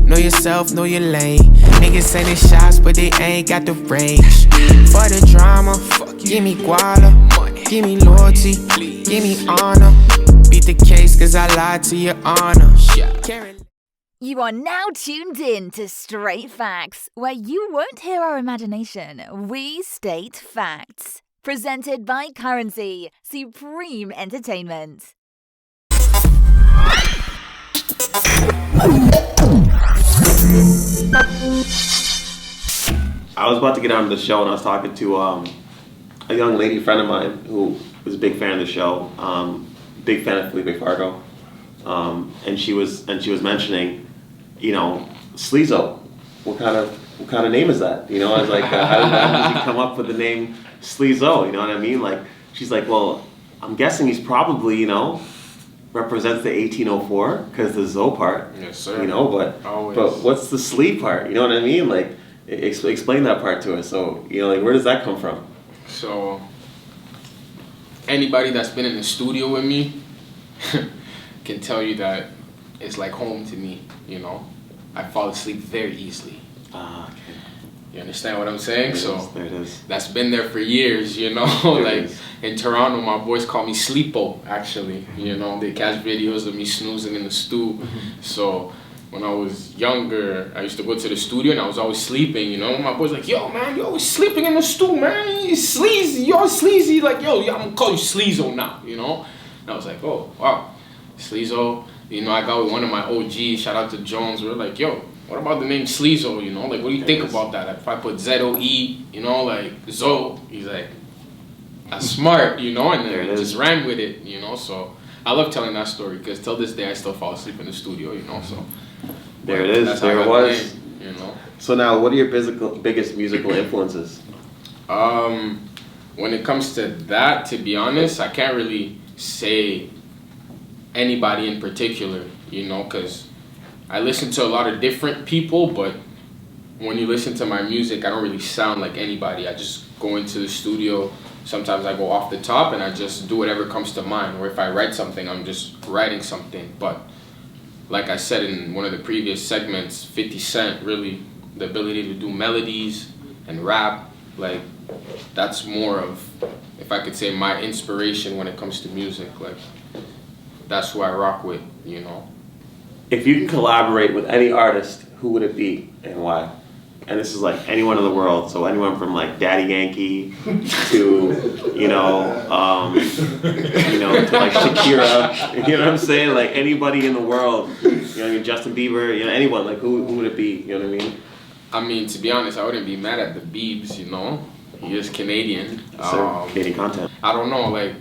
Know yourself, know your lane. Niggas sending shots, but they ain't got the range. For the drama, give me guala, give me loyalty, give me honor. Beat the case, cause I lied to your honor. You are now tuned in to Straight Facts, where you won't hear our imagination, we state facts. Presented by Currency, Supreme Entertainment. I was about to get on the show and I was talking to a young lady friend of mine who was a big fan of the show, big fan of Felipe Fargo, and she was mentioning, you know, Sleezoe. What kind of name is that? You know, I was like, how did you come up with the name Sleezoe? You know what I mean? Like, she's like, well, I'm guessing he's probably, you know, represents the 1804 because the Zoe part. Yes, sir. You know, but what's the Slee part? You know what I mean? Like, explain that part to us. So, you know, like, where does that come from? So, anybody that's been in the studio with me can tell you that it's like home to me, you know. I fall asleep very easily. Ah, okay. You understand what I'm saying? There it is. That's been there for years, you know. Like in Toronto, my boys call me Sleepo, actually. You know, they catch videos of me snoozing in the stew. So when I was younger, I used to go to the studio and I was always sleeping, you know. My boys like, yo, man, you're always sleeping in the stew, man. You're sleazy, you're sleazy. Like, yo, I'm gonna call you Sleezoe now, you know. And I was like, oh, wow, Sleezoe. You know, I got with one of my OGs, shout out to Jones. We were like, yo, what about the name Sleezoe, you know? Like, what do you think about that? If I put Z-O-E, you know, like, Zoe, he's like, that's smart, you know? And then just ran with it, you know? So I love telling that story because till this day I still fall asleep in the studio, you know? So there it is. There it was. Name, you know? So now, what are your biggest musical influences? When it comes to that, to be honest, I can't really say anybody in particular, you know, because I listen to a lot of different people, but when you listen to my music, I don't really sound like anybody. I just go into the studio. Sometimes I go off the top and I just do whatever comes to mind. Or if I write something, I'm just writing something. But like I said in one of the previous segments, 50 Cent, really, the ability to do melodies and rap, like, that's more of, if I could say, my inspiration when it comes to music. Like, that's who I rock with, you know. If you can collaborate with any artist, who would it be and why? And this is like anyone in the world, so anyone from like Daddy Yankee to, you know, to like Shakira, you know what I'm saying? Like anybody in the world, you know what I mean? Justin Bieber, you know, anyone, like who would it be, you know what I mean? I mean, to be honest, I wouldn't be mad at the Biebs, you know. He is Canadian. Canadian content. I don't know, like,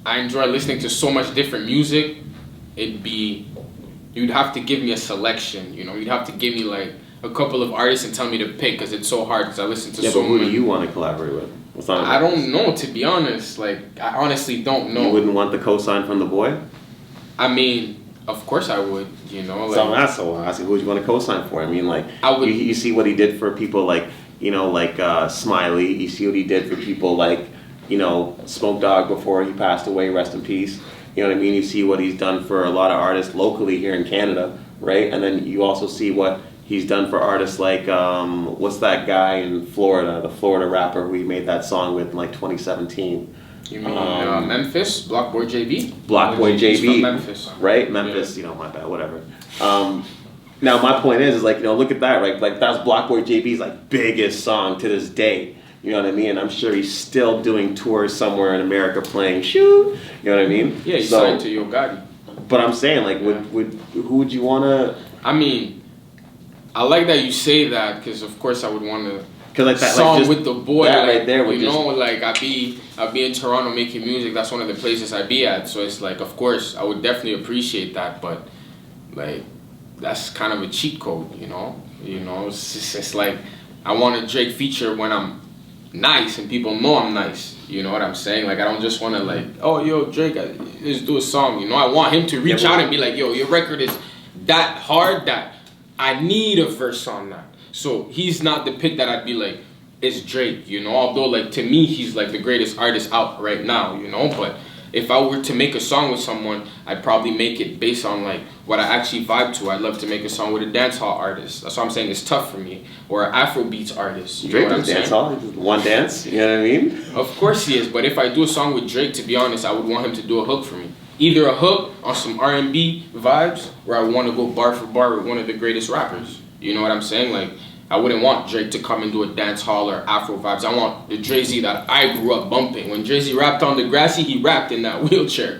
I enjoy listening to so much different music. You'd have to give me a selection, you know. You'd have to give me like a couple of artists and tell me to pick because it's so hard because I listen to so many. Who do you want to collaborate with? I don't know, to be honest. Like, I honestly don't know. You wouldn't want the cosign from the boy? I mean, of course I would, you know. Like, so I'm asking, who would you want to cosign for? I mean, like, you see what he did for people like, you know, like Smiley. You see what he did for people like, you know, Smoke Dogg before he passed away, rest in peace. You know what I mean? You see what he's done for a lot of artists locally here in Canada, right? And then you also see what he's done for artists like, what's that guy in Florida, the Florida rapper who he made that song with in like 2017? You mean Memphis? Blockboy JB? Blockboy JB. From Memphis. Right? Memphis, yeah. You know, my bad, whatever. Now my point is like, you know, look at that, right? Like that's Blockboy JB's like biggest song to this day. You know what I mean? And I'm sure he's still doing tours somewhere in America playing Shoot. You know what I mean? Yeah, he's signed to Yo Gotti. But I'm saying, like, who would you want to... I mean, I like that you say that because, of course, I would want to like that song like with the boy. That like, right there. You know, like, I'd be in Toronto making music. That's one of the places I'd be at. So it's like, of course, I would definitely appreciate that. But, like, that's kind of a cheat code, you know? You know, it's like, I want a Drake feature when I'm nice and people know I'm nice, you know what I'm saying? Like, I don't just want to like, oh, yo, Drake, let's do a song, you know? I want him to reach out and be like, yo, your record is that hard that I need a verse on that. So he's not the pick that I'd be like, it's Drake, you know? Although, like, to me, he's like the greatest artist out right now, you know? But if I were to make a song with someone, I'd probably make it based on like what I actually vibe to. I'd love to make a song with a dancehall artist. That's what I'm saying. It's tough for me. Or an Afrobeats artist. You Drake know what I'm does saying? dancehall. One dance. You know what I mean? Of course he is. But if I do a song with Drake, to be honest, I would want him to do a hook for me. Either a hook on some R&B vibes, or I want to go bar for bar with one of the greatest rappers. You know what I'm saying? Like, I wouldn't want Drake to come and do a dance hall or Afro vibes. I want the Dre-Z that I grew up bumping. When Dre-Z rapped on Degrassi, he rapped in that wheelchair,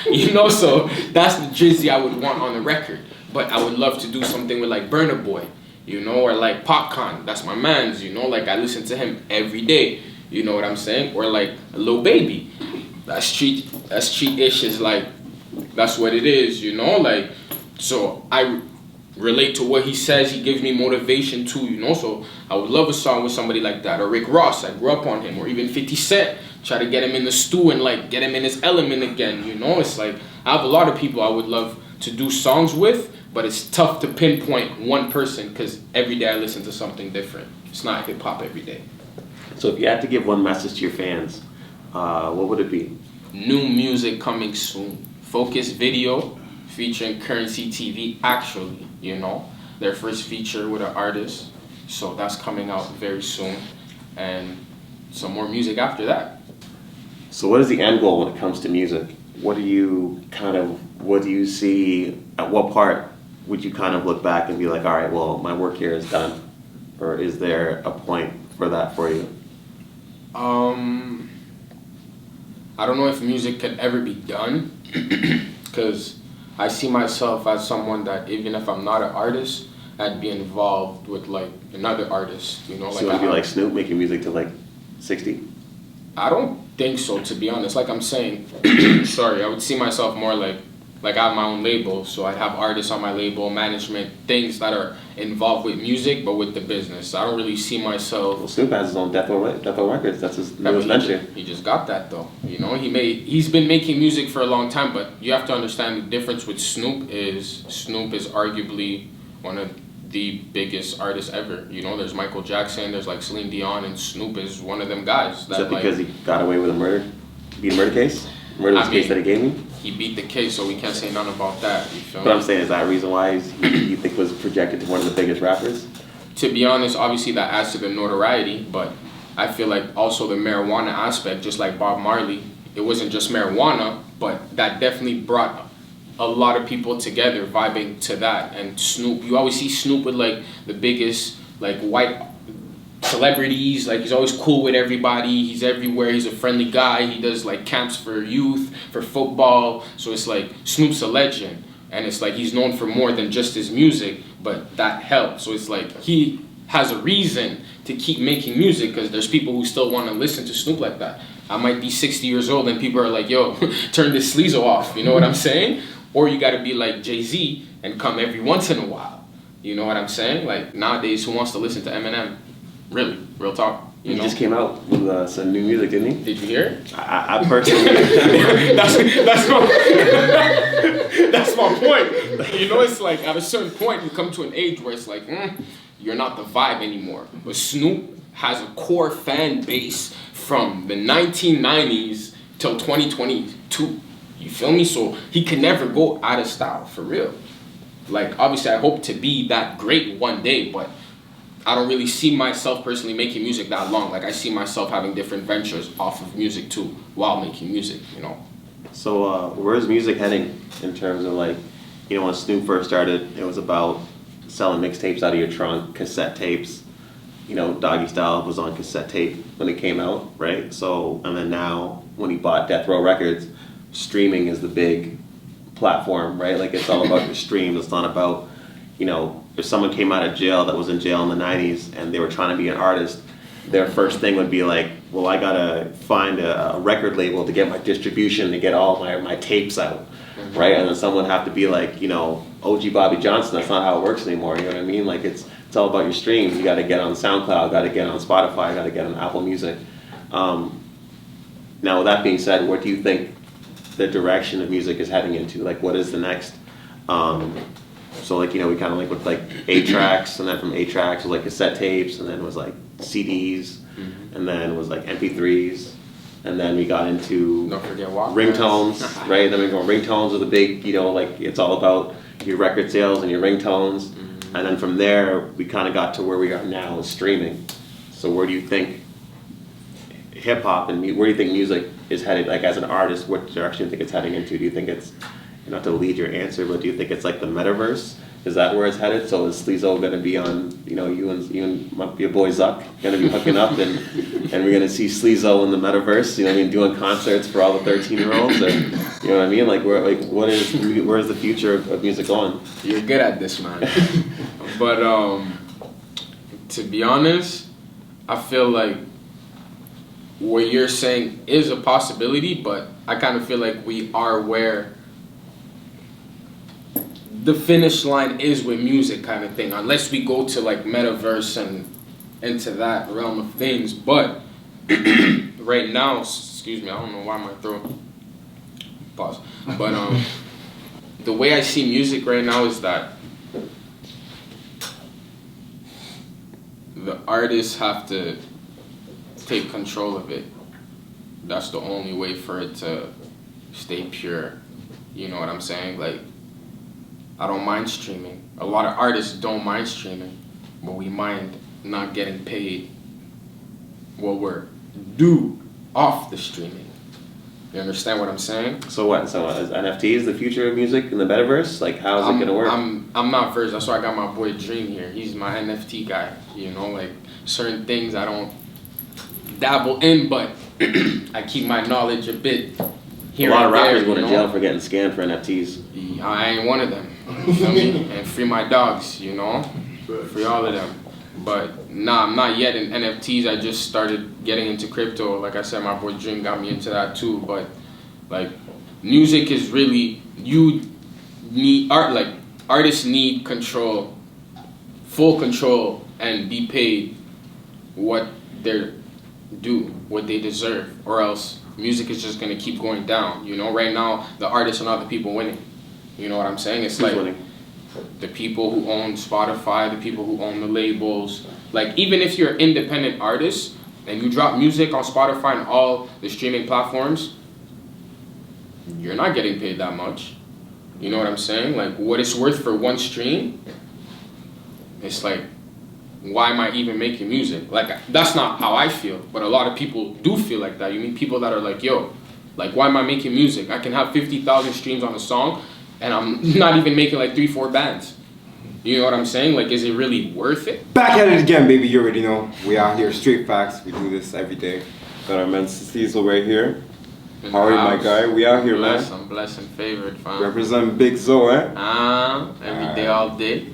you know? So that's the Dre-Z I would want on the record. But I would love to do something with like Burna Boy, you know, or like Popcorn. That's my man's, you know? Like, I listen to him every day, you know what I'm saying? Or like Lil Baby. That street-ish is like, that's what it is, you know? Like, so I relate to what he says. He gives me motivation too, you know? So I would love a song with somebody like that. Or Rick Ross, I grew up on him. Or even 50 Cent, try to get him in the stew and like get him in his element again, you know? It's like, I have a lot of people I would love to do songs with, but it's tough to pinpoint one person because every day I listen to something different. It's not hip-hop every day. So if you had to give one message to your fans, what would it be? New music coming soon. Focus video featuring Currency TV, actually, you know, their first feature with an artist. So that's coming out very soon. And some more music after that. So what is the end goal when it comes to music? What do you see, at what part would you kind of look back and be like, all right, well, my work here is done? Or is there a point for that for you? I don't know if music could ever be done, because I see myself as someone that even if I'm not an artist, I'd be involved with like another artist, you know? So you want to be like Snoop, making music to like 60? I don't think so, to be honest. Like I'm saying, sorry, I would see myself more like I have my own label, so I'd have artists on my label, management, things that are involved with music, but with the business. I don't really see myself. Well, Snoop has his own Death Row Records. That's his newest venture. He just got that though. You know, he's been making music for a long time, but you have to understand the difference with Snoop is arguably one of the biggest artists ever. You know, there's Michael Jackson, there's like Celine Dion, and Snoop is one of them guys. Is that because he got away with beat a murder case? Murder was the case that he gave me? He beat the case, so we can't say nothing about that. You feel But me? I'm saying, is that a reason why you think was projected to one of the biggest rappers? To be honest, obviously that adds to the notoriety, but I feel like also the marijuana aspect, just like Bob Marley, it wasn't just marijuana, but that definitely brought a lot of people together vibing to that. And Snoop, you always see Snoop with like the biggest like white celebrities, like he's always cool with everybody, he's everywhere, he's a friendly guy, he does like camps for youth, for football, so it's like Snoop's a legend, and it's like he's known for more than just his music, but that helped, so it's like he has a reason to keep making music, because there's people who still want to listen to Snoop like that. I might be 60 years old and people are like, yo, turn this Sleezoe off, you know what I'm saying? Or you gotta be like Jay-Z and come every once in a while, you know what I'm saying? Like nowadays, who wants to listen to Eminem? Really, real talk. He just came out with some new music, didn't he? Did you hear it? I personally... that's my point. You know, it's like at a certain point you come to an age where it's like, you're not the vibe anymore. But Snoop has a core fan base from the 1990s till 2022. You feel me? So he can never go out of style, for real. Like, obviously I hope to be that great one day, but I don't really see myself personally making music that long. Like, I see myself having different ventures off of music too, while making music, you know. So where's music heading in terms of like, you know, when Snoop first started, it was about selling mixtapes out of your trunk, cassette tapes. You know, Doggy Style was on cassette tape when it came out, right? So, and then now, when he bought Death Row Records, streaming is the big platform, right? Like, it's all about your streams. It's not about, you know, if someone came out of jail that was in jail in the 90s and they were trying to be an artist, their first thing would be like, well, I gotta find a record label to get my distribution, to get all my tapes out, right? And then someone would have to be like, you know, OG Bobby Johnson. That's not how it works anymore, you know what I mean? Like, it's all about your streams. You gotta get on SoundCloud, gotta get on Spotify, gotta get on Apple Music. Now, with that being said, where do you think the direction of music is heading into? Like, what is the next? So, like, you know, we kind of like with like 8 tracks, and then from 8 tracks was like cassette tapes, and then it was like CDs, and then it was like MP3s, and then we got into Don't forget Walkmans. ringtones, right? Then we go ringtones with a big, like it's all about your record sales and your ringtones. And then from there, we kind of got to where we are now with streaming. So where do you think hip hop and where do you think music is headed? Like as an artist, what direction do you think it's heading into? Do you think it's, not to lead your answer, but do you think it's like the metaverse? Is that where it's headed? So is Sleezoe going to be on, you and your boy Zuck going to be hooking up and we're going to see Sleezoe in the metaverse, doing concerts for all the 13-year-olds? Or, you know what I mean? Like, where's the future of music going? You're good at this, man. But to be honest, I feel like what you're saying is a possibility, but I kind of feel like we are where the finish line is with music kind of thing, unless we go to like metaverse and into that realm of things. But right now, excuse me, I don't know why my throat pause. But the way I see music right now is that the artists have to take control of it. That's the only way for it to stay pure. You know what I'm saying? Like, I don't mind streaming. A lot of artists don't mind streaming, but we mind not getting paid what we're due off the streaming. You understand what I'm saying? So what? So is NFTs the future of music in the metaverse? Like, how is it gonna work? I'm not versed. That's why I got my boy Dream here. He's my NFT guy. Like certain things I don't dabble in, but I keep my knowledge a bit here. A lot of rappers go to jail for getting scammed for NFTs. I ain't one of them. You feel me? And free my dogs, free all of them. But nah, I'm not yet in NFTs. I just started getting into crypto. Like I said, my boy Dream got me into that too. But like, music is really, you need art. Like, artists need control, full control, and be paid what they're due, what they deserve, or else music is just gonna keep going down. Right now the artists are not the people winning. You know what I'm saying? It's Who's like winning? The people who own Spotify, the people who own the labels. Like, even if you're an independent artist and you drop music on Spotify and all the streaming platforms, you're not getting paid that much. You know what I'm saying? Like, what it's worth for one stream, it's like, why am I even making music? Like, that's not how I feel, but a lot of people do feel like that. You mean people that are like, yo, like, why am I making music? I can have 50,000 streams on a song and I'm not even making like 3-4 bands. You know what I'm saying? Like, is it really worth it? Back at it again, baby. You already know. We out here, straight facts. We do this every day. Got our man Sleezoe right here. How are you, my guy? We out here, man. I'm blessed and favored, fam. Represent Big Zoe, eh? Every day, all day.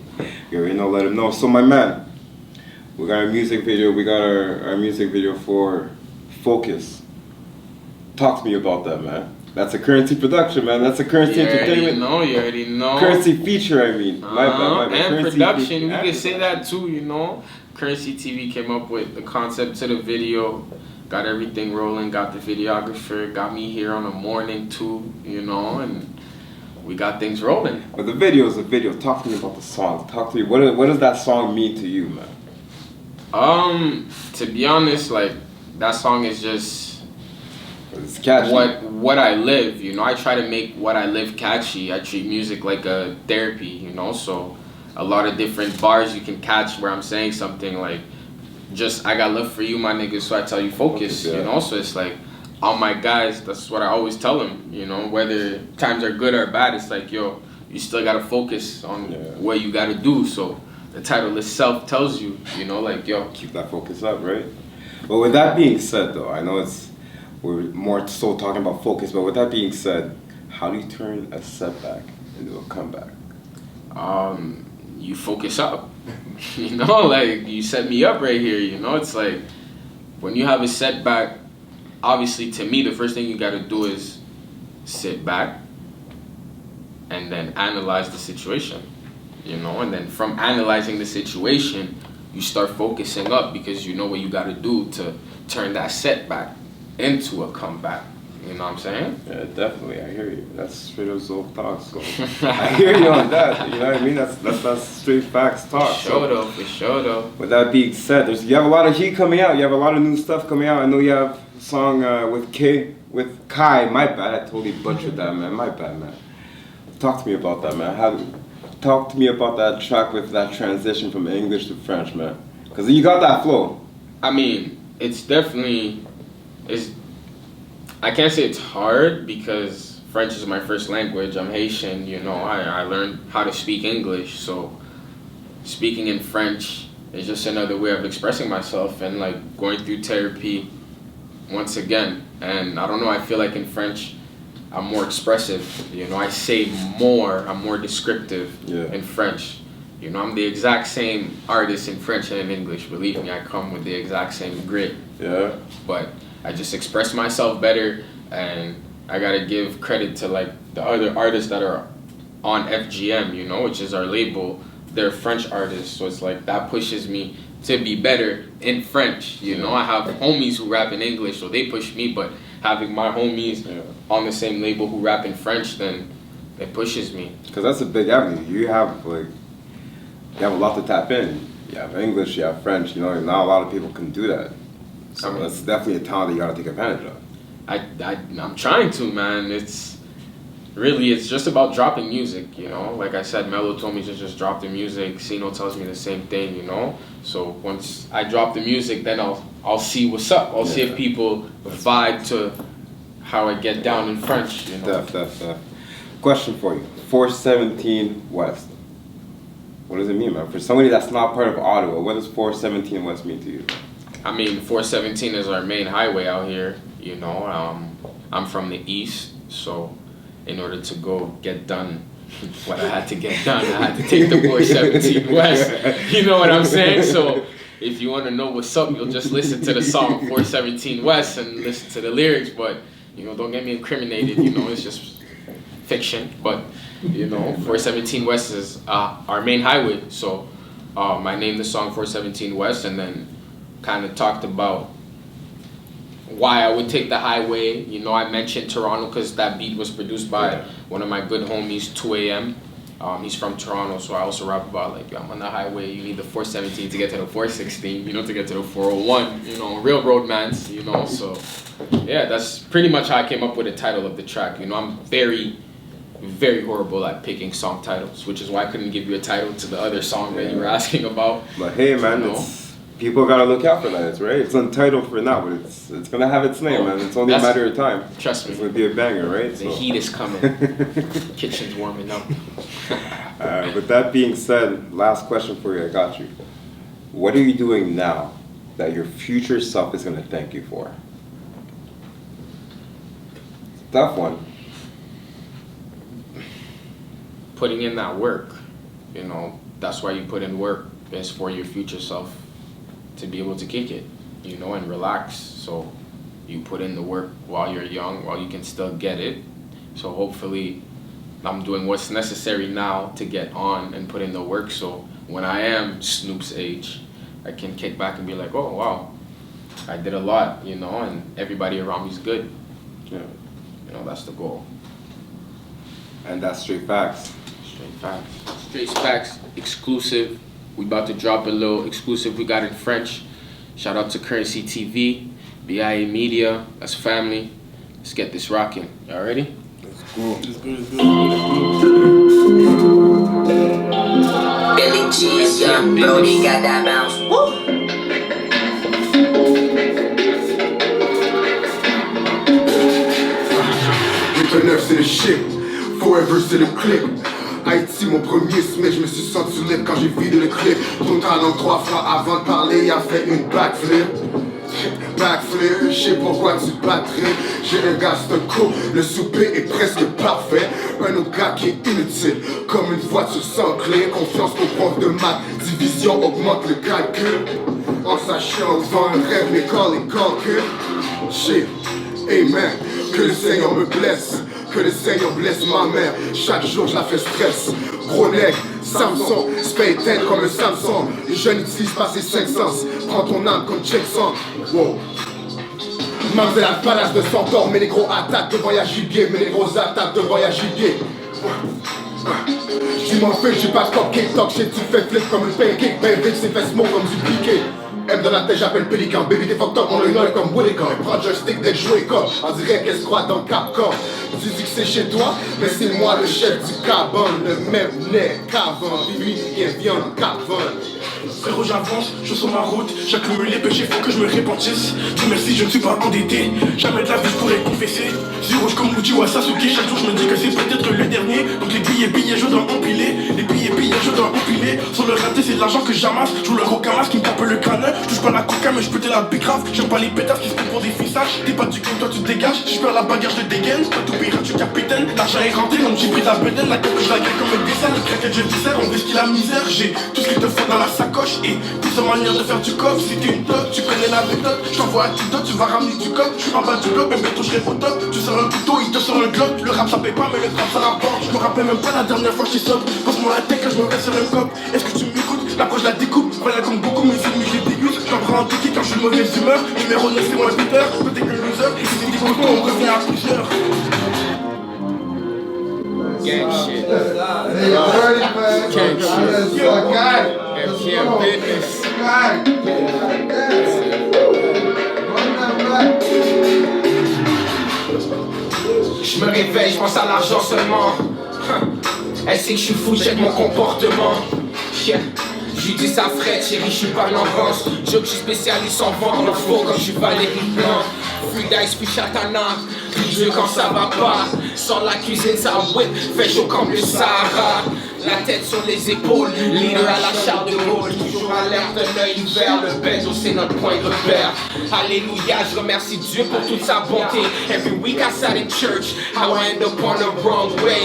You already know, let him know. So, my man, we got our music video. We got our music video for Focus. Talk to me about that, man. That's a Currency production, man. That's a Currency entertainment. You already know. Currency feature, I mean. My bad. And Currency production, feature. we can say that too, Currency TV came up with the concept to the video, got everything rolling, got the videographer, got me here on the morning too, and we got things rolling. But the video is a video. Talk to me about the song. Talk to me. What does that song mean to you, man? To be honest, like, that song is just it's catchy. What I live, I try to make what I live catchy. I treat music like a therapy, so a lot of different bars you can catch where I'm saying something like, just, I got love for you, my niggas, so I tell you focus, yeah. So it's like, all my guys, that's what I always tell them, whether times are good or bad, it's like, yo, you still gotta focus on what you gotta do. So the title itself tells you, like, yo, keep that focus up, right? But with that being said, though, I know we're more so talking about focus, but with that being said, how do you turn a setback into a comeback? You focus up. Like, you set me up right here, it's like, when you have a setback, obviously, to me, the first thing you gotta do is sit back and then analyze the situation, and then from analyzing the situation, you start focusing up because you know what you gotta do to turn that setback into a comeback. You know what I'm saying? Yeah, definitely. I hear you. That's straight up Zoe talk. So I hear you on that. You know what I mean? That's straight facts talk. For sure though. With that being said, you have a lot of heat coming out. You have a lot of new stuff coming out. I know you have song with Kai. My bad, I totally butchered that, man. My bad, man. Talk to me about that, man. Talk to me about that track with that transition from English to French, man. Because you got that flow. I mean, it's definitely, I can't say it's hard because French is my first language. I'm Haitian, you know, I learned how to speak English, so speaking in French is just another way of expressing myself and like going through therapy once again. And I don't know, I feel like in French, I'm more expressive, you know, I say more, I'm more descriptive in French. You know, I'm the exact same artist in French and in English. Believe me, I come with the exact same grit. Yeah. But I just express myself better, and I gotta give credit to like the other artists that are on FGM, you know, which is our label. They're French artists, so it's like that pushes me to be better in French. You know, I have homies who rap in English, so they push me, but having my homies on the same label who rap in French, then it pushes me. Because that's a big avenue. You have a lot to tap in. You have English, you have French, you know, and not a lot of people can do that. So that's definitely a talent that you gotta take advantage of. I'm trying to, man. It's just about dropping music, you know. Like I said, Mello told me to just drop the music. Sino tells me the same thing, you know. So once I drop the music, then I'll see what's up. I'll see if people vibe to how I get down in French, you know. Def. Question for you. 417 West. What does it mean, man? For somebody that's not part of Ottawa, what does 417 West mean to you? I mean, 417 is our main highway out here, you know. I'm from the east, so in order to go get done what I had to get done, I had to take the 417 West. You know what I'm saying? So if you want to know what's up, you'll just listen to the song 417 West and listen to the lyrics. But, you know, don't get me incriminated. You know, it's just fiction. But, you know, 417 West is our main highway. So I named the song 417 West and then kind of talked about why I would take the highway. You know, I mentioned Toronto because that beat was produced by one of my good homies, 2 AM. He's from Toronto, so I also rap about like, I'm on the highway, you need the 417 to get to the 416, you know, to get to the 401, you know, real roadmans, you know. So yeah, that's pretty much how I came up with the title of the track. You know, I'm very, very horrible at picking song titles, which is why I couldn't give you a title to the other song that you were asking about. But hey, man, you know? People gotta look out for that, right? It's untitled for now, but it's gonna have its name, man. It's only a matter of time. Trust me. It's gonna be a banger, right? The heat is coming. Kitchen's warming up. With that being said, last question for you, I got you. What are you doing now that your future self is gonna thank you for? Tough one. Putting in that work, you know, that's why you put in work, is for your future self to be able to kick it, you know, and relax. So you put in the work while you're young, while you can still get it. So hopefully I'm doing what's necessary now to get on and put in the work, so when I am Snoop's age, I can kick back and be like, oh wow, I did a lot, you know, and everybody around me is good. Yeah. You know, that's the goal. And that's straight facts. Straight facts. Straight facts, exclusive. We about to drop a little exclusive we got in French. Shout out to Currency TV, BIA Media, that's family. Let's get this rocking. Y'all ready? Let's go. Billy G's, young Brody got that bounce. Woo! C'est le shit, forever c'est le clip. Haïti mon premier mais je me suis senti libre quand j'ai vidé le clip. Ton talent 3 fois avant de parler a fait une backflip. Backflip, je sais pourquoi tu battrais. J'ai un gars c'est un coup, le souper est presque parfait. Un autre gars qui est inutile, comme une voiture sans clé. Confiance au prof de maths, division augmente le calcul. En sachant devant un rêve, l'école est calcul. Shit, amen. Que le Seigneur me blesse, que le Seigneur blesse ma mère. Chaque jour je la fais stress. Gros nègre, Samson, spay tête comme un Samson. Les jeunes n'utilisent pas ses 5 sens. Prends ton âme comme Jackson. Wow. Maman la palace de centaure, mais les gros attaques devant y'a gibier, mais les gros attaques devant y'a gibier. J'dis m'en fais, j'ai pas de cupcake talk, j'ai tu fais flip comme un pancake, ben vite c'est fait smoke comme du piqué. M dans la tête, j'appelle Pélican. Baby, t'es fucked up, on a une oeil comme Willican. Prends joystick dès que je jouais comme. On dirait qu'elle se croit dans Capcom. Tu dis que c'est chez toi, mais c'est moi le chef du cabane. Le même nez qu'avant, lui qui est viande cavone. Frérot, j'avance, je suis sur ma route, j'accumule les péchés, faut que je me répentisse. Dieu merci, je ne suis pas endetté, jamais de la vie je pourrais confesser. Yeux rouges comme Uchi ou Sasuke, chaque jour je me dis que c'est peut-être le dernier. Donc les billets, je dois empiler, les billets, je dois empiler. Sur le raté, c'est de l'argent que j'amasse, je joue le gros camas qui me tape le crâne. Je touche pas la coca, mais je peux te la bicrave. J'aime pas les pétasses qui se prennent pour des fissages. T'es pas du game, toi tu te dégages, si je perds la bagarre, je te dégaine. Pas tout pirate, je suis capitaine, l'argent est rentré, donc j'ai pris la bedaine. La coque, je la grille comme un dessert, le craquet, je dissère. On risque la misère, j'ai tout ce qu'il te faut dans la sacoche. Et toute sa manière de faire du coffre, si t'es une top, tu connais la méthode. Je t'envoie à TikTok, tu vas ramener du coq. Je suis en bas du bloc, mais bientôt je serai au top. Tu sors un couteau, il te sort un glock. Le rap ça paye pas, mais le trap ça rapporte. Je me rappelle même pas la dernière fois que j'étais sobre. Passe-moi la tête quand je me reste sur un cop. Est-ce que tu m'écoutes? La proche la découpe. Voilà comme beaucoup, mais films je les déguste. J'en prends un ticket quand je suis de mauvaise humeur. Numéro 9 c'est moi Peter, peut-être que loser. Et si c'est des cotons, on revient à plusieurs. Gang shit. Hey, you heard it, man. Gang shit. FGM business. Je me réveille, je pense à l'argent seulement. Elle sait que je suis fou, check mon comportement. Yeah. Je lui dis ça frette, chérie, je suis pas en avance. Joke, je suis spécialiste en vendre le faux comme je suis Valérie Blanc. Free dice, puis chatana. Jeu quand ça va pas. Sors la cuisine, ça whip, fait chaud comme le Sahara. La tête sur les épaules, leader à la Charles de Gaulle. Toujours alerte, un œil ouvert, le benzo c'est notre point de repère. Alléluia, je remercie Dieu pour toute sa bonté. Every week I sat in church, how I end up on the wrong way.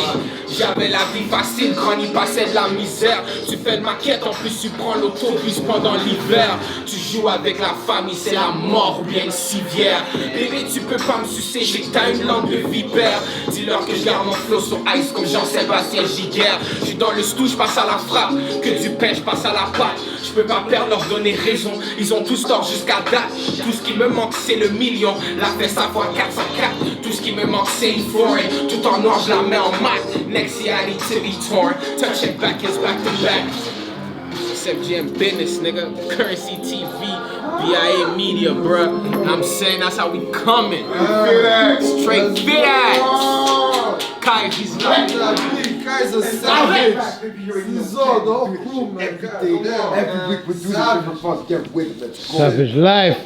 J'avais la vie facile, quand il passait de la misère. Tu fais de maquette, en plus tu prends l'autobus pendant l'hiver. Tu joues avec la famille, c'est la mort ou bien une civière. Bébé, tu peux pas me sucer, j'ai que t'as une langue de vipère. Dis-leur que je garde mon flow sur ice comme Jean-Sébastien Giguère. J'suis dans le stew, j'passe à la frappe. Que du pain, j'passe à la pâte. J'peux pas perdre, leur donner raison. Ils ont tous tort jusqu'à date. Tout ce qui me manque c'est le million. La fesse à fois 404. Tout ce qui me manque c'est une foreign. Tout en noir, je la mets en mat. Next year I need to be torn. Touch it back, it's back to back. FGM business, nigga. Currency TV, BIA Media, bruh. I'm saying that's how we coming. Straight fit ass. Kai, he's not. Guys are savage. Sleezoe, the whole crew, man. Every week we do this different fun. Get with it. Let's go. Savage life.